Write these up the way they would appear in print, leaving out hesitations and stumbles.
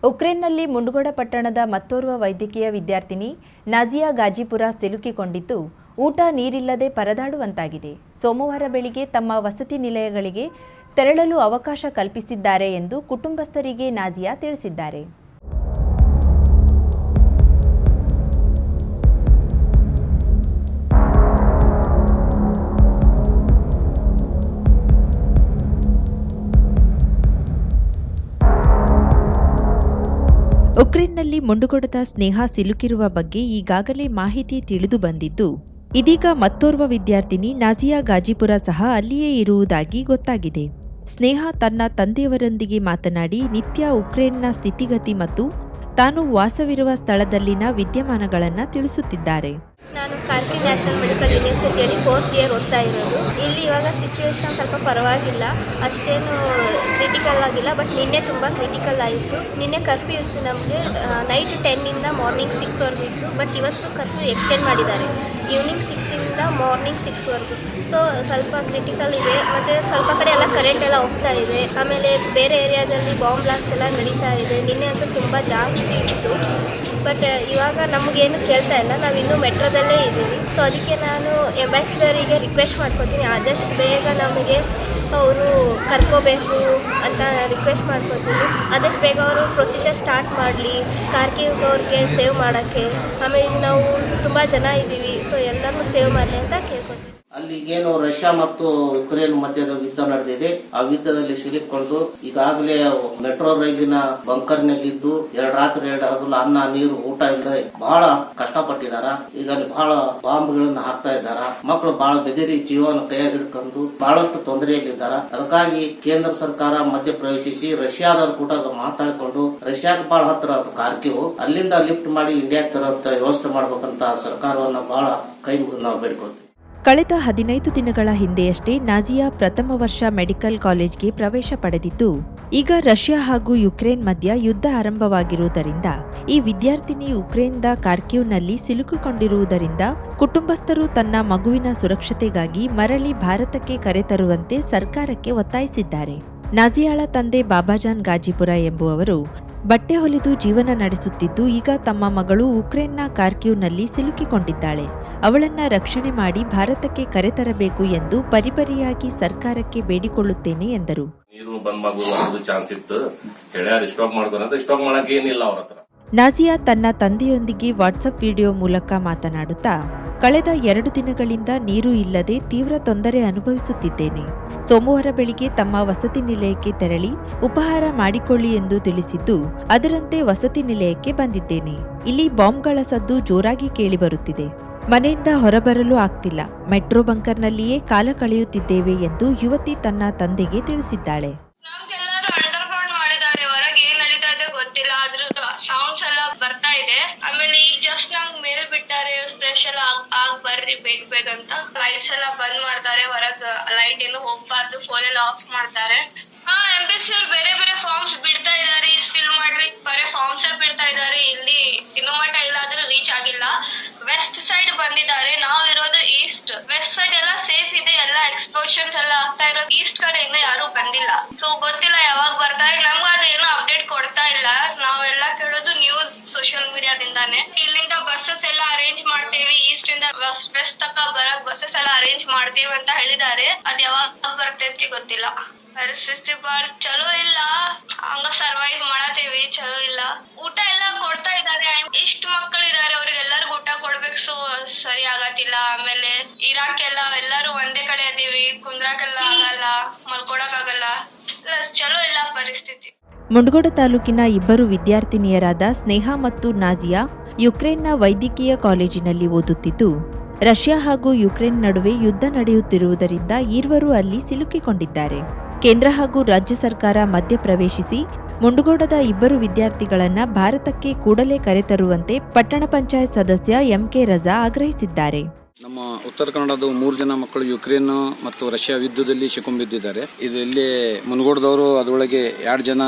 ಉಕ್ರೇನ್ನಲ್ಲಿ ಮುಂಡಗೋಡ ಪಟ್ಟಣದ ಮತ್ತೋರ್ವ ವೈದ್ಯಕೀಯ ವಿದ್ಯಾರ್ಥಿನಿ ನಾಜಿಯಾ ಗಾಜಿಪುರ ಸಿಲುಕಿಕೊಂಡಿದ್ದು ಊಟ ನೀರಿಲ್ಲದೆ ಪರದಾಡುವಂತಾಗಿದೆ. ಸೋಮವಾರ ಬೆಳಿಗ್ಗೆ ತಮ್ಮ ವಸತಿ ನಿಲಯಗಳಿಗೆ ತೆರಳಲು ಅವಕಾಶ ಕಲ್ಪಿಸಿದ್ದಾರೆ ಎಂದು ಕುಟುಂಬಸ್ಥರಿಗೆ ನಾಜಿಯಾ ತಿಳಿಸಿದ್ದಾರೆ. ಉಕ್ರೇನ್ನಲ್ಲಿ ಮುಂಡಗೋಡದ ಸ್ನೇಹ ಸಿಲುಕಿರುವ ಬಗ್ಗೆ ಈಗಾಗಲೇ ಮಾಹಿತಿ ತಿಳಿದು ಬಂದಿದ್ದು, ಇದೀಗ ಮತ್ತೋರ್ವ ವಿದ್ಯಾರ್ಥಿನಿ ನಾಜಿಯಾ ಗಾಜಿಪುರ ಸಹ ಅಲ್ಲಿಯೇ ಇರುವುದಾಗಿ ಗೊತ್ತಾಗಿದೆ. ಸ್ನೇಹ ತನ್ನ ತಂದೆಯವರೊಂದಿಗೆ ಮಾತನಾಡಿ ನಿತ್ಯ ಉಕ್ರೇನ್ನ ಸ್ಥಿತಿಗತಿ ಮತ್ತು ತಾನು ವಾಸವಿರುವ ಸ್ಥಳದಲ್ಲಿನ ವಿದ್ಯಮಾನಗಳನ್ನು ತಿಳಿಸುತ್ತಿದ್ದಾರೆ. ನಾನು ಕಾರ್ಗಿಲ್ ನ್ಯಾಷನಲ್ ಮೆಡಿಕಲ್ ಯೂನಿವರ್ಸಿಟಿಯಲ್ಲಿ 4th ಇಯರ್ ಓದ್ತಾ ಇರೋದು. ಇಲ್ಲಿ ಇವಾಗ ಸಿಚುವೇಶನ್ ಸ್ವಲ್ಪ ಪರವಾಗಿಲ್ಲ, ಅಷ್ಟೇನು ಕ್ರಿಟಿಕಲ್ ಆಗಿಲ್ಲ. ಬಟ್ ನಿನ್ನೆ ತುಂಬ ಕ್ರಿಟಿಕಲ್ ಆಯಿತು. ನಿನ್ನೆ ಕರ್ಫ್ಯೂ ಇತ್ತು ನಮಗೆ, ನೈಟ್ 10 ಮಾರ್ನಿಂಗ್ 6ವರೆಗೂ ಇತ್ತು. ಬಟ್ ಇವತ್ತು ಕರ್ಫ್ಯೂ ಎಕ್ಸ್ಟೆಂಡ್ ಮಾಡಿದ್ದಾರೆ, ಈವ್ನಿಂಗ್ 6 ಮಾರ್ನಿಂಗ್ 6ವರೆಗೂ. ಸೊ ಸ್ವಲ್ಪ ಕ್ರಿಟಿಕಲ್ ಇದೆ. ಮತ್ತು ಸ್ವಲ್ಪ ಕಡೆ ಎಲ್ಲ ಕರೆಂಟ್ ಎಲ್ಲ ಹೋಗ್ತಾ ಇದೆ. ಆಮೇಲೆ ಬೇರೆ ಏರಿಯಾದಲ್ಲಿ ಬಾಂಬ್ ಬ್ಲಾಸ್ಟ್ ಎಲ್ಲ ನಡೀತಾ ಇದೆ. ನಿನ್ನೆ ಅಂತೂ ತುಂಬ ಜಾಸ್ತಿ ಇತ್ತು. ಬಟ್ ಇವಾಗ ನಮಗೇನು ಕೇಳ್ತಾ ಇಲ್ಲ, ನಾವಿನ್ನೂ ಮೆಟ್ರೋದಲ್ಲೇ ಇದ್ದೀವಿ. ಸೊ ಅದಕ್ಕೆ ನಾನು ಎಂಬಾಸಿಡರಿಗೆ ರಿಕ್ವೆಸ್ಟ್ ಮಾಡ್ಕೊತೀನಿ, ಆದಷ್ಟು ಬೇಗ ನಮಗೆ ಅವರು ಕರ್ಕೋಬೇಕು ಅಂತ ರಿಕ್ವೆಸ್ಟ್ ಮಾಡ್ಕೊತೀನಿ. ಆದಷ್ಟು ಬೇಗ ಅವರು ಪ್ರೊಸೀಜರ್ ಸ್ಟಾರ್ಟ್ ಮಾಡಲಿ, ಕಾರ್ಗಿಲ್ ಅವ್ರಿಗೆ ಸೇವ್ ಮಾಡೋಕ್ಕೆ. ಆಮೇಲೆ ನಾವು ತುಂಬ ಜನ ಇದ್ದೀವಿ, ಸೊ ಎಲ್ಲರನ್ನೂ ಸೇವ್ ಮಾಡಲಿ ಅಂತ ಕೇಳ್ಕೊತೀನಿ. ಅಲ್ಲಿ ಏನು ರಷ್ಯಾ ಮತ್ತು ಯುಕ್ರೇನ್ ಮಧ್ಯದ ಯುದ್ಧ ನಡೆದಿದೆ, ಆ ಯುದ್ಧದಲ್ಲಿ ಸಿಲುಕಿಕೊಂಡು ಈಗಾಗಲೇ ಮೆಟ್ರೋ ರೈಲಿನ ಬಂಕರ್ನಲ್ಲಿದ್ದು 2 ರಾತ್ರಿ 2 ಹಗಲು ಅನ್ನ ನೀರು ಊಟ ಇಲ್ಲದೆ ಬಹಳ ಕಷ್ಟಪಟ್ಟಿದಾರ. ಈಗ ಅಲ್ಲಿ ಬಹಳ ಬಾಂಬ್ಗಳನ್ನ ಹಾಕ್ತಾ ಇದ್ದಾರ. ಮಕ್ಕಳು ಬಹಳ ಬೆದರಿ ಜೀವನ ಕೈಯಾಗಿ ಹಿಡ್ಕೊಂಡು ಬಹಳಷ್ಟು ತೊಂದರೆಯಲ್ಲಿದ್ದಾರ. ಅದಕ್ಕಾಗಿ ಕೇಂದ್ರ ಸರ್ಕಾರ ಮಧ್ಯ ಪ್ರವೇಶಿಸಿ ರಷ್ಯಾದವ್ರ ಕೂಡ ಮಾತಾಡಿಕೊಂಡು ರಷ್ಯಾಕ್ಕೆ ಬಹಳ ಹತ್ತಿರ ಕಾರ್ಗಿಲ್, ಅಲ್ಲಿಂದ ಲಿಫ್ಟ್ ಮಾಡಿ ಇಂಡಿಯಾಕ್ಕೆ ತರುವಂತ ವ್ಯವಸ್ಥೆ ಮಾಡಬೇಕಂತ ಸರ್ಕಾರವನ್ನ ಬಹಳ ಕೈ ಮುಗಿದು ನಾವು ಬೇಡ್ಕೊಳ್ತೀವಿ. ಕಳೆದ 15 ದಿನಗಳ ಹಿಂದೆಯಷ್ಟೇ ನಾಜಿಯಾ ಪ್ರಥಮ ವರ್ಷ ಮೆಡಿಕಲ್ ಕಾಲೇಜ್ಗೆ ಪ್ರವೇಶ ಪಡೆದಿದ್ದು, ಈಗ ರಷ್ಯಾ ಹಾಗೂ ಯುಕ್ರೇನ್ ಮಧ್ಯ ಯುದ್ಧ ಆರಂಭವಾಗಿರುವುದರಿಂದ ಈ ವಿದ್ಯಾರ್ಥಿನಿ ಉಕ್ರೇನ್ದ ಕಾರ್ಕಿವ್ನಲ್ಲಿ ಸಿಲುಕಿಕೊಂಡಿರುವುದರಿಂದ ಕುಟುಂಬಸ್ಥರು ತನ್ನ ಮಗುವಿನ ಸುರಕ್ಷತೆಗಾಗಿ ಮರಳಿ ಭಾರತಕ್ಕೆ ಕರೆತರುವಂತೆ ಸರ್ಕಾರಕ್ಕೆ ಒತ್ತಾಯಿಸಿದ್ದಾರೆ. ನಾಜಿಯಾಳ ತಂದೆ ಬಾಬಾಜಾನ್ ಗಾಜಿಪುರ ಎಂಬುವವರು ಬಟ್ಟೆ ಹೊಲಿದು ಜೀವನ ನಡೆಸುತ್ತಿದ್ದು, ಈಗ ತಮ್ಮ ಮಗಳು ಉಕ್ರೇನ್ನ ಕಾರ್ಕಿವ್ನಲ್ಲಿ ಸಿಲುಕಿಕೊಂಡಿದ್ದಾಳೆ. ಅವಳನ್ನ ರಕ್ಷಣೆ ಮಾಡಿ ಭಾರತಕ್ಕೆ ಕರೆತರಬೇಕು ಎಂದು ಪರಿಪರಿಯಾಗಿ ಸರ್ಕಾರಕ್ಕೆ ಬೇಡಿಕೊಳ್ಳುತ್ತೇನೆ ಎಂದರು. ನೀರು ಬಂದ್ ಮಾಡುವ ಚಾನ್ಸ್ ಇತ್ತು, ಸ್ಟಾಕ್ ಮಾಡ್ಕೊಂಡ್ರೆ ಸ್ಟಾಕ್ ಮಾಡಕ್ಕೆ ಏನಿಲ್ಲ ಅವ್ರ ಹತ್ರ. ನಾಜಿಯಾ ತನ್ನ ತಂದೆಯೊಂದಿಗೆ ವಾಟ್ಸಪ್ ವಿಡಿಯೋ ಮೂಲಕ ಮಾತನಾಡುತ್ತಾ, ಕಳೆದ 2 ದಿನಗಳಿಂದ ನೀರು ಇಲ್ಲದೆ ತೀವ್ರ ತೊಂದರೆ ಅನುಭವಿಸುತ್ತಿದ್ದೇನೆ. ಸೋಮವಾರ ಬೆಳಿಗ್ಗೆ ತಮ್ಮ ವಸತಿ ನಿಲಯಕ್ಕೆ ತೆರಳಿ ಉಪಹಾರ ಮಾಡಿಕೊಳ್ಳಿ ಎಂದು ತಿಳಿಸಿದ್ದು, ಅದರಂತೆ ವಸತಿ ನಿಲಯಕ್ಕೆ ಬಂದಿದ್ದೇನೆ. ಇಲ್ಲಿ ಬಾಂಬ್ಗಳ ಸದ್ದು ಜೋರಾಗಿ ಕೇಳಿಬರುತ್ತಿದೆ. ಮನೆಯಿಂದ ಹೊರಬರಲು ಆಗ್ತಿಲ್ಲ. ಮೆಟ್ರೋ ಬಂಕರ್ನಲ್ಲಿಯೇ ಕಾಲ ಕಳೆಯುತ್ತಿದ್ದೇವೆ ಎಂದು ಯುವತಿ ತನ್ನ ತಂದೆಗೆ ತಿಳಿಸಿದ್ದಾಳೆ. ಸೌಂಡ್ಸ್ ಎಲ್ಲ ಬರ್ತಾ ಇದೆ. ಆಮೇಲೆ ಈಗ ಜಸ್ಟ್ ನಂಗೆ ಮೇಲ್ ಬಿಟ್ಟಾರೆ, ಫ್ರೆಶ್ ಎಲ್ಲ ಆಗ್ ಬರ್ರಿ ಬೇಗ ಅಂತ. ಲೈಟ್ಸ್ ಎಲ್ಲ ಬಂದ್ ಮಾಡ್ತಾರೆ, ಹೊರಗ್ ಲೈಟ್ ಏನು ಹೋಗ್ಬಾರ್ದು, ಫೋನ್ ಎಲ್ಲ ಆಫ್ ಮಾಡ್ತಾರೆ. ಎಂಬಸಿ ಅವ್ರು ಬೇರೆ ಬೇರೆ ಫಾರ್ಮ್ಸ್ ಬಿಡ್ತಾ ಇದಾರೆ, ಫಿಲ್ ಮಾಡ್ರಿ ಬರೀ ಫಾರ್ಮ್ಸ್ ಬಿಡ್ತಾ ಇದಾರೆ. ಇಲ್ಲಿ ಇನ್ನೂ ಮಟ್ಟ ಇಲ್ಲ ಆದ್ರೆ ರೀಚ್ ಆಗಿಲ್ಲ. ವೆಸ್ಟ್ ಸೈಡ್ ಬಂದಿದ್ದಾರೆ, ನಾವಿರೋದು ಈಸ್ಟ್. ವೆಸ್ಟ್ ಸೈಡ್ ಎಲ್ಲ ಸೇಫ್ ಇದೆ, ಎಲ್ಲ ಎಕ್ಸ್ಪ್ಲೋಷನ್ಸ್ ಎಲ್ಲ ಆಗ್ತಾ ಇರೋದು. ಈಸ್ಟ್ ಕಡೆ ಇನ್ನೂ ಯಾರು ಬಂದಿಲ್ಲ. ಸೊ ಗೊತ್ತಿಲ್ಲ ಯಾವಾಗ ಬರ್ತಾರೆ. ನಮ್ಗೆ ಅದೇನು ಅಪ್ಡೇಟ್ ಕೊಡ್ತಾ ಇಲ್ಲ. ನಾವೆಲ್ಲ ಕೇಳೋದು ನ್ಯೂಸ್ ಸೋಷಿಯಲ್ ಮೀಡಿಯಾದಿಂದಾನೆ. ಇಲ್ಲಿಂದ ಬಸ್ಸಸ್ ಎಲ್ಲ ಅರೇಂಜ್ ಮಾಡ್ತೇವಿ, ಈಸ್ಟ್ ಇಂದ ವೆಸ್ಟ್ ತಕ್ಕ ಬರಕ್ ಬಸ್ಸಸ್ ಎಲ್ಲ ಅರೇಂಜ್ ಮಾಡ್ತೇವೆ ಅಂತ ಹೇಳಿದ್ದಾರೆ. ಅದ್ ಯಾವಾಗ ಬರ್ತೈತಿ ಗೊತ್ತಿಲ್ಲ. ಪರಿಸ್ಥಿತಿ ಬಾಳ ಚಲೋ ಇಲ್ಲ, ಹಂಗ ಸರ್ವೈವ್ ಮಾಡತೇವಿ. ಚಲೋ ಇಲ್ಲ, ಊಟ ಎಲ್ಲ ಕೊಡ್ತಾ ಇದ್ದಾರೆ. ಇಷ್ಟ ಮಕ್ಕಳು ಇದಾರೆ, ಅವ್ರಿಗೆಲ್ಲರಿಗೂ ಊಟ ಕೊಡ್ಬೇಕು. ಸೊ ಸರಿ ಆಗತ್ತಿಲ್ಲ. ಆಮೇಲೆ ಇರಾಕೆಲ್ಲ ಎಲ್ಲರೂ ಒಂದೇ ಕಡೆ ಇದೀವಿ, ಕುಂದ್ರಾಕೆಲ್ಲ ಆಗಲ್ಲ, ಮಲ್ಕೊಡಕ್ ಆಗಲ್ಲ. ಚಲೋ ಇಲ್ಲ ಪರಿಸ್ಥಿತಿ. ಮುಂಡಗೋಡ ತಾಲೂಕಿನ ಇಬ್ಬರು ವಿದ್ಯಾರ್ಥಿನಿಯರಾದ ಸ್ನೇಹ ಮತ್ತು ನಾಜಿಯಾ ಯುಕ್ರೇನ್ನ ವೈದ್ಯಕೀಯ ಕಾಲೇಜಿನಲ್ಲಿ ಓದುತ್ತಿದ್ದು, ರಷ್ಯಾ ಹಾಗೂ ಯುಕ್ರೇನ್ ನಡುವೆ ಯುದ್ಧ ನಡೆಯುತ್ತಿರುವುದರಿಂದ ಈರ್ವರು ಅಲ್ಲಿ ಸಿಲುಕಿಕೊಂಡಿದ್ದಾರೆ. ಕೇಂದ್ರ ಹಾಗೂ ರಾಜ್ಯ ಸರ್ಕಾರ ಮಧ್ಯಪ್ರವೇಶಿಸಿ ಮುಂಡಗೋಡದ ಇಬ್ಬರು ವಿದ್ಯಾರ್ಥಿಗಳನ್ನ ಭಾರತಕ್ಕೆ ಕೂಡಲೇ ಕರೆತರುವಂತೆ ಪಟ್ಟಣ ಪಂಚಾಯತ್ ಸದಸ್ಯ ಎಂಕೆ ರಜಾ ಆಗ್ರಹಿಸಿದ್ದಾರೆ. ನಮ್ಮ ಉತ್ತರ ಕನ್ನಡದ 3 ಜನ ಮಕ್ಕಳು ಯುಕ್ರೇನ್ ಮತ್ತು ರಷ್ಯಾ ಯುದ್ಧದಲ್ಲಿ ಸಿಕ್ಕೊಂಬಿದ್ದಾರೆ. ಇಲ್ಲಿ ಮುನಗೋಡದವರು ಅದರೊಳಗೆ 2 ಜನ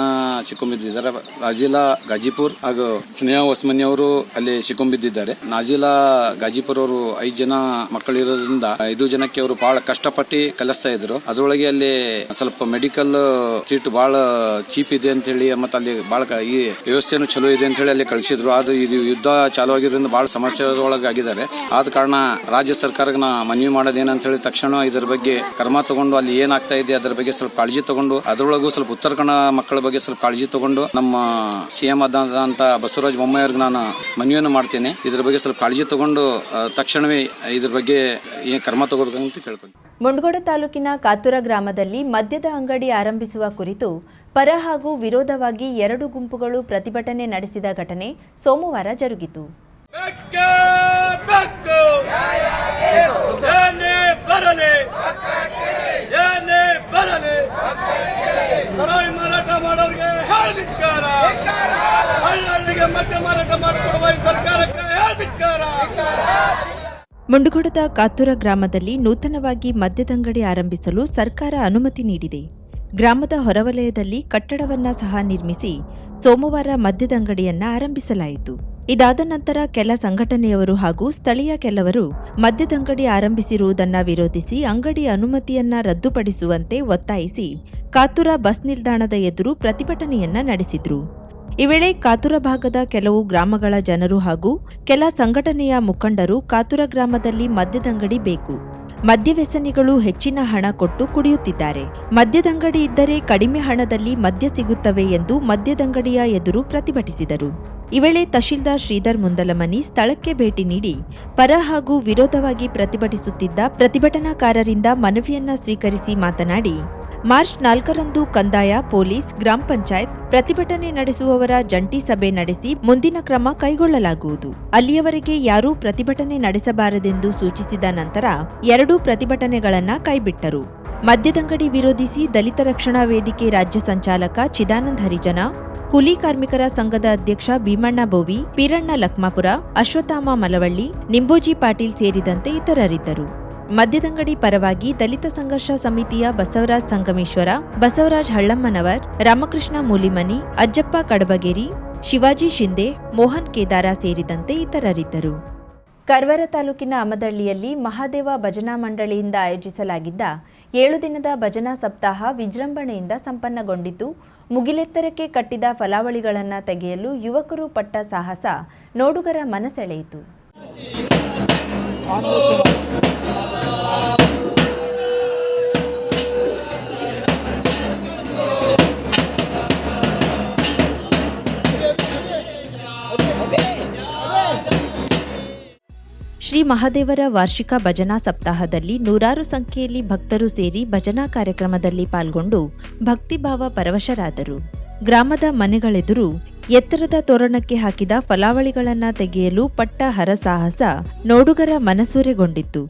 ಸಿಕ್ಕೊಂಬಿದ್ದಾರೆ. ನಾಜಿಲಾ ಗಾಜಿಪುರ್ ಹಾಗೂ ಸ್ನೇಹ ಹೊಸಮನಿ ಅವರು ಅಲ್ಲಿ ಸಿಕ್ಕೊಂಬಿದ್ದಾರೆ. ನಾಜಿಲಾ ಗಾಜಿಪುರ್ ಅವರು 5 ಜನ ಮಕ್ಕಳು ಇರೋದ್ರಿಂದ 5 ಜನಕ್ಕೆ ಅವರು ಬಹಳ ಕಷ್ಟಪಟ್ಟು ಕಲಿಸ್ತಾ ಇದ್ರು. ಅದರೊಳಗೆ ಅಲ್ಲಿ ಸ್ವಲ್ಪ ಮೆಡಿಕಲ್ ಸೀಟ್ ಬಹಳ ಚೀಪ್ ಇದೆ ಅಂತ ಹೇಳಿ ಮತ್ತೆ ಅಲ್ಲಿ ಬಹಳ ಈ ವ್ಯವಸ್ಥೆನೂ ಚಲೋ ಇದೆ ಅಂತ ಹೇಳಿ ಅಲ್ಲಿ ಕಳಿಸಿದ್ರು. ಅದು ಇದು ಯುದ್ಧ ಚಾಲು ಆಗಿರೋದ್ರಿಂದ ಬಹಳ ಸಮಸ್ಯೆ ಒಳಗಾಗಿದ್ದಾರೆ. ಆದ ಕಾರಣ ರಾಜ್ಯ ಸರ್ಕಾರಕ್ಕೆ ನಾ ಮನವಿ ಮಾಡೋದೇನಂತ ಹೇಳಿ ತಕ್ಷಣ ಇದರ ಬಗ್ಗೆ ಕ್ರಮ ತಗೊಂಡು ಅಲ್ಲಿ ಏನಾಗ್ತಾ ಇದೆ ಅದರ ಬಗ್ಗೆ ಸ್ವಲ್ಪ ಕಾಳಜಿ ತಗೊಂಡು ಅದರೊಳಗೂ ಸ್ವಲ್ಪ ಉತ್ತರ ಕನ್ನಡ ಮಕ್ಕಳ ಬಗ್ಗೆ ಸ್ವಲ್ಪ ಕಾಳಜಿ ತಗೊಂಡು ನಮ್ಮ ಸಿಎಂ ಆದಂತ ಬಸವರಾಜ ಬೊಮ್ಮಾಯಿ ಅವ್ರಿಗೆ ನಾನು ಮನವಿಯನ್ನು ಮಾಡ್ತೇನೆ. ಇದರ ಬಗ್ಗೆ ಸ್ವಲ್ಪ ಕಾಳಜಿ ತಗೊಂಡು ತಕ್ಷಣವೇ ಇದ್ರ ಬಗ್ಗೆ ಏನ್ ಕ್ರಮ ತಗೋಬೇಕಂತ ಕೇಳ್ಕೊಂಡು. ಮುಂಡಗೋಡ ತಾಲೂಕಿನ ಕಾತುರ ಗ್ರಾಮದಲ್ಲಿ ಮದ್ಯದ ಅಂಗಡಿ ಆರಂಭಿಸುವ ಕುರಿತು ಪರ ಹಾಗೂ ವಿರೋಧವಾಗಿ 2 ಗುಂಪುಗಳು ಪ್ರತಿಭಟನೆ ನಡೆಸಿದ ಘಟನೆ ಸೋಮವಾರ ಜರುಗಿತು. ಮುಂಡಗೋಡದ ಕಾತುರ ಗ್ರಾಮದಲ್ಲಿ ನೂತನವಾಗಿ ಮದ್ಯದಂಗಡಿ ಆರಂಭಿಸಲು ಸರ್ಕಾರ ಅನುಮತಿ ನೀಡಿದೆ. ಗ್ರಾಮದ ಹೊರವಲಯದಲ್ಲಿ ಕಟ್ಟಡವನ್ನ ಸಹ ನಿರ್ಮಿಸಿ ಸೋಮವಾರ ಮದ್ಯದಂಗಡಿಯನ್ನ ಆರಂಭಿಸಲಾಯಿತು. ಇದಾದ ನಂತರ ಕೆಲ ಸಂಘಟನೆಯವರು ಹಾಗೂ ಸ್ಥಳೀಯ ಕೆಲವರು ಮದ್ಯದಂಗಡಿ ಆರಂಭಿಸಿರುವುದನ್ನು ವಿರೋಧಿಸಿ ಅಂಗಡಿ ಅನುಮತಿಯನ್ನ ರದ್ದುಪಡಿಸುವಂತೆ ಒತ್ತಾಯಿಸಿ ಕಾತುರ ಬಸ್ ನಿಲ್ದಾಣದ ಎದುರು ಪ್ರತಿಭಟನೆಯನ್ನ ನಡೆಸಿದ್ರು. ಈ ವೇಳೆ ಕಾತುರ ಭಾಗದ ಕೆಲವು ಗ್ರಾಮಗಳ ಜನರು ಹಾಗೂ ಕೆಲ ಸಂಘಟನೆಯ ಮುಖಂಡರು ಕಾತುರ ಗ್ರಾಮದಲ್ಲಿ ಮದ್ಯದಂಗಡಿ ಬೇಕು, ಮದ್ಯವ್ಯಸನಿಗಳು ಹೆಚ್ಚಿನ ಹಣ ಕೊಟ್ಟು ಕುಡಿಯುತ್ತಿದ್ದಾರೆ, ಮದ್ಯದಂಗಡಿ ಇದ್ದರೆ ಕಡಿಮೆ ಹಣದಲ್ಲಿ ಮದ್ಯ ಸಿಗುತ್ತವೆ ಎಂದು ಮದ್ಯದಂಗಡಿಯ ಎದುರು ಪ್ರತಿಭಟಿಸಿದರು. ಈ ವೇಳೆ ತಹಶೀಲ್ದಾರ್ ಶ್ರೀಧರ್ ಮುಂದಲಮನಿ ಸ್ಥಳಕ್ಕೆ ಭೇಟಿ ನೀಡಿ ಪರ ಹಾಗೂ ವಿರೋಧವಾಗಿ ಪ್ರತಿಭಟಿಸುತ್ತಿದ್ದ ಪ್ರತಿಭಟನಾಕಾರರಿಂದ ಮನವಿಯನ್ನ ಸ್ವೀಕರಿಸಿ ಮಾತನಾಡಿ, ಮಾರ್ಚ್ 4ರಂದು ಕಂದಾಯ, ಪೊಲೀಸ್, ಗ್ರಾಮ ಪಂಚಾಯತ್ ಪ್ರತಿಭಟನೆ ನಡೆಸುವವರ ಜಂಟಿ ಸಭೆ ನಡೆಸಿ ಮುಂದಿನ ಕ್ರಮ ಕೈಗೊಳ್ಳಲಾಗುವುದು. ಅಲ್ಲಿಯವರೆಗೆ ಯಾರೂ ಪ್ರತಿಭಟನೆ ನಡೆಸಬಾರದೆಂದು ಸೂಚಿಸಿದ ನಂತರ 2 ಪ್ರತಿಭಟನೆಗಳನ್ನ ಕೈಬಿಟ್ಟರು. ಮದ್ಯದಂಗಡಿ ವಿರೋಧಿಸಿ ದಲಿತ ರಕ್ಷಣಾ ವೇದಿಕೆ ರಾಜ್ಯ ಸಂಚಾಲಕ ಚಿದಾನಂದ ಹರಿಜನ, ಕೂಲಿ ಕಾರ್ಮಿಕರ ಸಂಘದ ಅಧ್ಯಕ್ಷ ಭೀಮಣ್ಣ ಬೋವಿ, ಪೀರಣ್ಣ ಲಕ್ಮಾಪುರ, ಅಶ್ವತ್ಥಾಮ ಮಲವಳ್ಳಿ, ನಿಂಬೋಜಿ ಪಾಟೀಲ್ ಸೇರಿದಂತೆ ಇತರರಿದ್ದರು. ಮದ್ಯದಂಗಡಿ ಪರವಾಗಿ ದಲಿತ ಸಂಘರ್ಷ ಸಮಿತಿಯ ಬಸವರಾಜ್ ಸಂಗಮೇಶ್ವರ, ಬಸವರಾಜ್ ಹಳ್ಳಮ್ಮನವರ್, ರಾಮಕೃಷ್ಣ ಮೂಲಿಮನಿ, ಅಜ್ಜಪ್ಪ ಕಡಬಗೇರಿ, ಶಿವಾಜಿ ಶಿಂದೆ, ಮೋಹನ್ ಕೇದಾರ ಸೇರಿದಂತೆ ಇತರರಿದ್ದರು. ಕರ್ವರ ತಾಲೂಕಿನ ಅಮದಳ್ಳಿಯಲ್ಲಿ ಮಹಾದೇವ ಭಜನಾ ಮಂಡಳಿಯಿಂದ ಆಯೋಜಿಸಲಾಗಿದ್ದ 7 ದಿನದ ಭಜನಾ ಸಪ್ತಾಹ ವಿಜೃಂಭಣೆಯಿಂದ ಸಂಪನ್ನಗೊಂಡಿದ್ದು, ಮುಗಿಲೆತ್ತರಕ್ಕೆ ಕಟ್ಟಿದ ಫಲಾವಳಿಗಳನ್ನು ತೆಗೆಯಲು ಯುವಕರು ಪಟ್ಟ ಸಾಹಸ ನೋಡುಗರ ಮನಸೆಳೆಯಿತು. ಶ್ರೀ ಮಹಾದೇವರ ವಾರ್ಷಿಕ ಭಜನಾ ಸಪ್ತಾಹದಲ್ಲಿ ನೂರಾರು ಸಂಖ್ಯೆಯಲ್ಲಿ ಭಕ್ತರು ಸೇರಿ ಭಜನಾ ಕಾರ್ಯಕ್ರಮದಲ್ಲಿ ಪಾಲ್ಗೊಂಡು ಭಕ್ತಿಭಾವ ಪರವಶರಾದರು. ಗ್ರಾಮದ ಮನೆಗಳೆದುರು ಎತ್ತರದ ತೋರಣಕ್ಕೆ ಹಾಕಿದ ಫಲಾವಳಿಗಳನ್ನು ತೆಗೆಯಲು ಪಟ್ಟ ಹರಸಾಹಸ ನೋಡುಗರ ಮನಸೂರೆಗೊಂಡಿತ್ತು.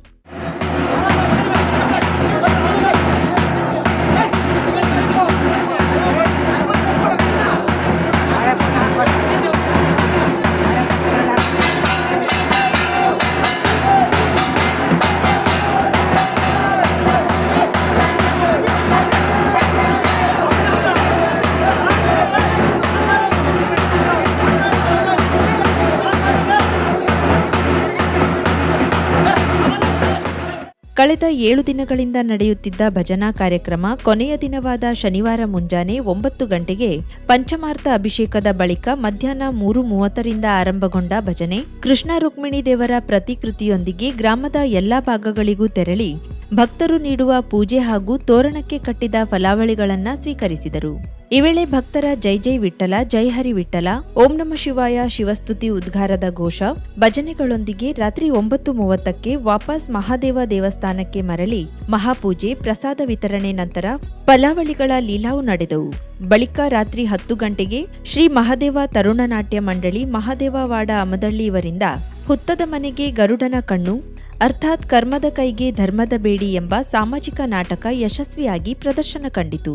ಕಳೆದ 7 ದಿನಗಳಿಂದ ನಡೆಯುತ್ತಿದ್ದ ಭಜನಾ ಕಾರ್ಯಕ್ರಮ ಕೊನೆಯ ದಿನವಾದ ಶನಿವಾರ ಮುಂಜಾನೆ 9 ಗಂಟೆಗೆ ಪಂಚಮಾರ್ಥ ಅಭಿಷೇಕದ ಬಳಿಕ ಮಧ್ಯಾಹ್ನ 3:30ರಿಂದ ಆರಂಭಗೊಂಡ ಭಜನೆ ಕೃಷ್ಣ ರುಕ್ಮಿಣಿ ದೇವರ ಪ್ರತಿಕೃತಿಯೊಂದಿಗೆ ಗ್ರಾಮದ ಎಲ್ಲಾ ಭಾಗಗಳಿಗೂ ತೆರಳಿ ಭಕ್ತರು ನೀಡುವ ಪೂಜೆ ಹಾಗೂ ತೋರಣಕ್ಕೆ ಕಟ್ಟಿದ ಫಲಾವಳಿಗಳನ್ನು ಸ್ವೀಕರಿಸಿದರು. ಈ ವೇಳೆ ಭಕ್ತರ ಜೈ ಜೈ ವಿಠಲ, ಜೈ ಹರಿ ವಿಠಲ, ಓಂ ನಮಃ ಶಿವಾಯ, ಶಿವಸ್ತುತಿ ಉದ್ಗಾರದ ಘೋಷ, ಭಜನೆಗಳೊಂದಿಗೆ ರಾತ್ರಿ 9:30ಕ್ಕೆ ವಾಪಸ್ ಮಹಾದೇವ ದೇವಸ್ಥಾನಕ್ಕೆ ಮರಳಿ ಮಹಾಪೂಜೆ, ಪ್ರಸಾದ ವಿತರಣೆ ನಂತರ ಫಲಾವಳಿಗಳ ಲೀಲಾವು ನಡೆದವು. ಬಳಿಕ ರಾತ್ರಿ 10 ಗಂಟೆಗೆ ಶ್ರೀ ಮಹಾದೇವ ತರುಣ ನಾಟ್ಯ ಮಂಡಳಿ ಮಹಾದೇವವಾಡ ಅಮದಳ್ಳಿ ಇವರಿಂದ ಹುತ್ತದ ಮನೆಗೆ ಗರುಡನ ಕಣ್ಣು ಅರ್ಥಾತ್ ಕರ್ಮದ ಕೈಗೆ ಧರ್ಮದ ಬೇಡಿ ಎಂಬ ಸಾಮಾಜಿಕ ನಾಟಕ ಯಶಸ್ವಿಯಾಗಿ ಪ್ರದರ್ಶನ ಕಂಡಿತು.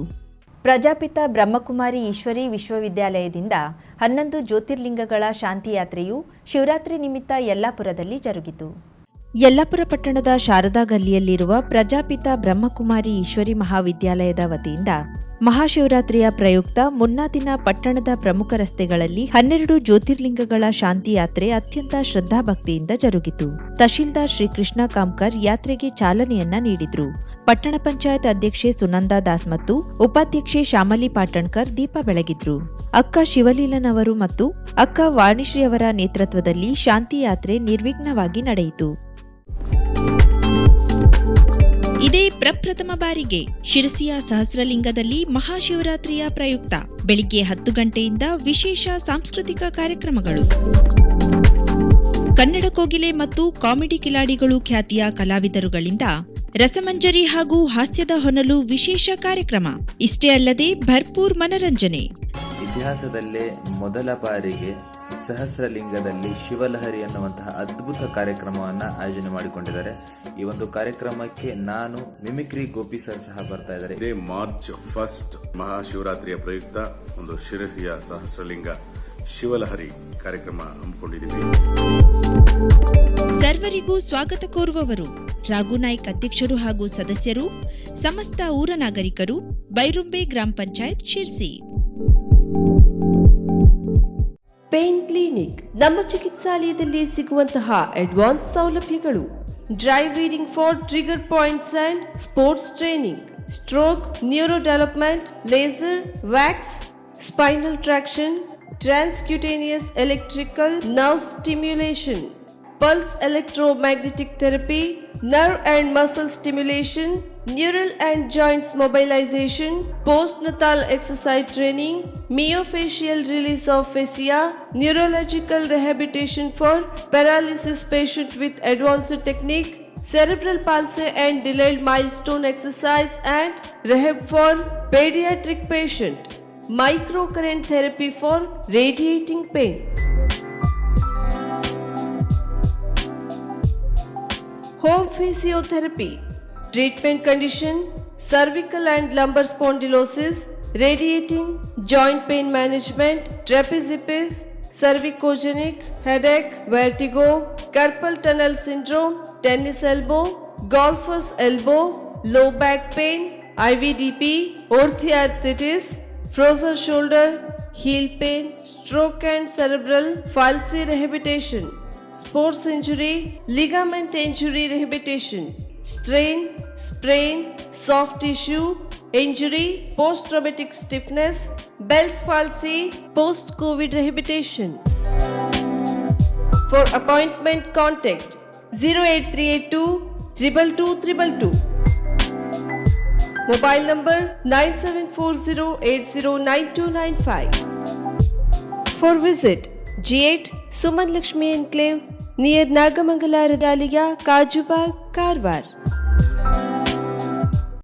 ಪ್ರಜಾಪಿತ ಬ್ರಹ್ಮಕುಮಾರಿ ಈಶ್ವರಿ ವಿಶ್ವವಿದ್ಯಾಲಯದಿಂದ 11 ಜ್ಯೋತಿರ್ಲಿಂಗಗಳ ಶಾಂತಿಯಾತ್ರೆಯು ಶಿವರಾತ್ರಿ ನಿಮಿತ್ತ ಯಲ್ಲಾಪುರದಲ್ಲಿ ಜರುಗಿತು. ಯಲ್ಲಾಪುರ ಪಟ್ಟಣದ ಶಾರದಾ ಗಲ್ಲಿಯಲ್ಲಿರುವ ಪ್ರಜಾಪಿತ ಬ್ರಹ್ಮಕುಮಾರಿ ಈಶ್ವರಿ ಮಹಾವಿದ್ಯಾಲಯದ ವತಿಯಿಂದ ಮಹಾಶಿವರಾತ್ರಿಯ ಪ್ರಯುಕ್ತ ಮುನ್ನಾ ದಿನ ಪಟ್ಟಣದ ಪ್ರಮುಖ ರಸ್ತೆಗಳಲ್ಲಿ 12 ಜ್ಯೋತಿರ್ಲಿಂಗಗಳ ಶಾಂತಿ ಯಾತ್ರೆ ಅತ್ಯಂತ ಶ್ರದ್ಧಾಭಕ್ತಿಯಿಂದ ಜರುಗಿತು. ತಹಶೀಲ್ದಾರ್ ಶ್ರೀಕೃಷ್ಣ ಕಾಮ್ಕರ್ ಯಾತ್ರೆಗೆ ಚಾಲನೆಯನ್ನ ನೀಡಿದ್ರು. ಪಟ್ಟಣ ಪಂಚಾಯತ್ ಅಧ್ಯಕ್ಷೆ ಸುನಂದಾ ದಾಸ್ ಮತ್ತು ಉಪಾಧ್ಯಕ್ಷೆ ಶ್ಯಾಮಲಿ ಪಾಟಣ್ಕರ್ ದೀಪ ಬೆಳಗಿದ್ರು. ಅಕ್ಕ ಶಿವಲೀಲನವರು ಮತ್ತು ಅಕ್ಕ ವಾಣಿಶ್ರೀಯವರ ನೇತೃತ್ವದಲ್ಲಿ ಶಾಂತಿ ಯಾತ್ರೆ ನಿರ್ವಿಘ್ನವಾಗಿ ನಡೆಯಿತು. ಇದೇ ಪ್ರಪ್ರಥಮ ಬಾರಿಗೆ ಶಿರಸಿಯ ಸಹಸ್ರಲಿಂಗದಲ್ಲಿ ಮಹಾಶಿವರಾತ್ರಿಯ ಪ್ರಯುಕ್ತ ಬೆಳಿಗ್ಗೆ 10 ಗಂಟೆಯಿಂದ ವಿಶೇಷ ಸಾಂಸ್ಕೃತಿಕ ಕಾರ್ಯಕ್ರಮಗಳು. ಕನ್ನಡ ಕೋಗಿಲೆ ಮತ್ತು ಕಾಮಿಡಿ ಕಿಲಾಡಿಗಳು ಖ್ಯಾತಿಯ ಕಲಾವಿದರುಗಳಿಂದ ರಸಮಂಜರಿ ಹಾಗೂ ಹಾಸ್ಯದ ಹೊನಲು ವಿಶೇಷ ಕಾರ್ಯಕ್ರಮ. ಇಷ್ಟೇ ಅಲ್ಲದೆ ಭರ್ಪೂರ್ ಮನರಂಜನೆ. ಇತಿಹಾಸದಲ್ಲೇ ಮೊದಲ ಬಾರಿಗೆ ಸಹಸ್ರಲಿಂಗದಲ್ಲಿ ಶಿವಲಹರಿ ಅನ್ನುವಂತಹ ಅದ್ಭುತ ಕಾರ್ಯಕ್ರಮವನ್ನು ಆಯೋಜನೆ ಮಾಡಿಕೊಂಡಿದ್ದಾರೆ. ಈ ಒಂದು ಕಾರ್ಯಕ್ರಮಕ್ಕೆ ನಾನು ಮಿಮಿಕ್ರಿ ಗೋಪಿ ಸರ್ ಸಹ ಬರ್ತಾ ಇದ್ದಾರೆ. ಇದೇ ಮಾರ್ಚ್ 1 ಮಹಾಶಿವರಾತ್ರಿಯ ಪ್ರಯುಕ್ತ ಒಂದು ಶಿರಸಿಯ ಸಹಸ್ರಲಿಂಗ ಶಿವಲಹರಿ ಕಾರ್ಯಕ್ರಮ ಹಮ್ಮಿಕೊಂಡಿದ್ದೀವಿ. ಸರ್ವರಿಗೂ ಸ್ವಾಗತ ಕೋರುವವರು ರಾಘುನಾಯ್ಕ್ ಅಧ್ಯಕ್ಷರು ಹಾಗೂ ಸದಸ್ಯರು, ಸಮಸ್ತ ಊರ ನಾಗರಿಕರು, ಬೈರುಂಬೆ ಗ್ರಾಮ ಪಂಚಾಯತ್ ಶಿರ್ಸಿ. Pain clinic. ನಮ್ಮ ಚಿಕಿತ್ಸಾಲಯದಲ್ಲಿ ಸಿಗುವಂತಹ ಅಡ್ವಾನ್ಸ್ ಸೌಲಭ್ಯಗಳು: dry reading for trigger points and sports training, stroke, neuro development, laser, wax, spinal traction, transcutaneous electrical nerve stimulation, pulse electromagnetic therapy, nerve and muscle stimulation, neural and joints mobilization, postnatal exercise training, myofascial release of fascia, neurological rehabilitation for paralysis patient with advanced technique, cerebral palsy and delayed milestone exercise and rehab for pediatric patient, microcurrent therapy for radiating pain. Home physiotherapy. Treatment condition: cervical and lumbar spondylosis, radiating, joint pain management, trapeziepis, cervicogenic, headache, vertigo, carpal tunnel syndrome, tennis elbow, golfer's elbow, low back pain, IVDP, orthoarthritis, frozen shoulder, heel pain, stroke and cerebral palsy rehabilitation, sports injury, ligament injury rehabilitation, strain, sprain, soft tissue injury, post-traumatic stiffness, Bell's palsy, post-COVID rehabilitation. For appointment, contact 08382 22222. Mobile number 9740809295. For visit G8 Suman Lakshmi Enclave near Nagamangala Radaliya, Kajubag, Karwar.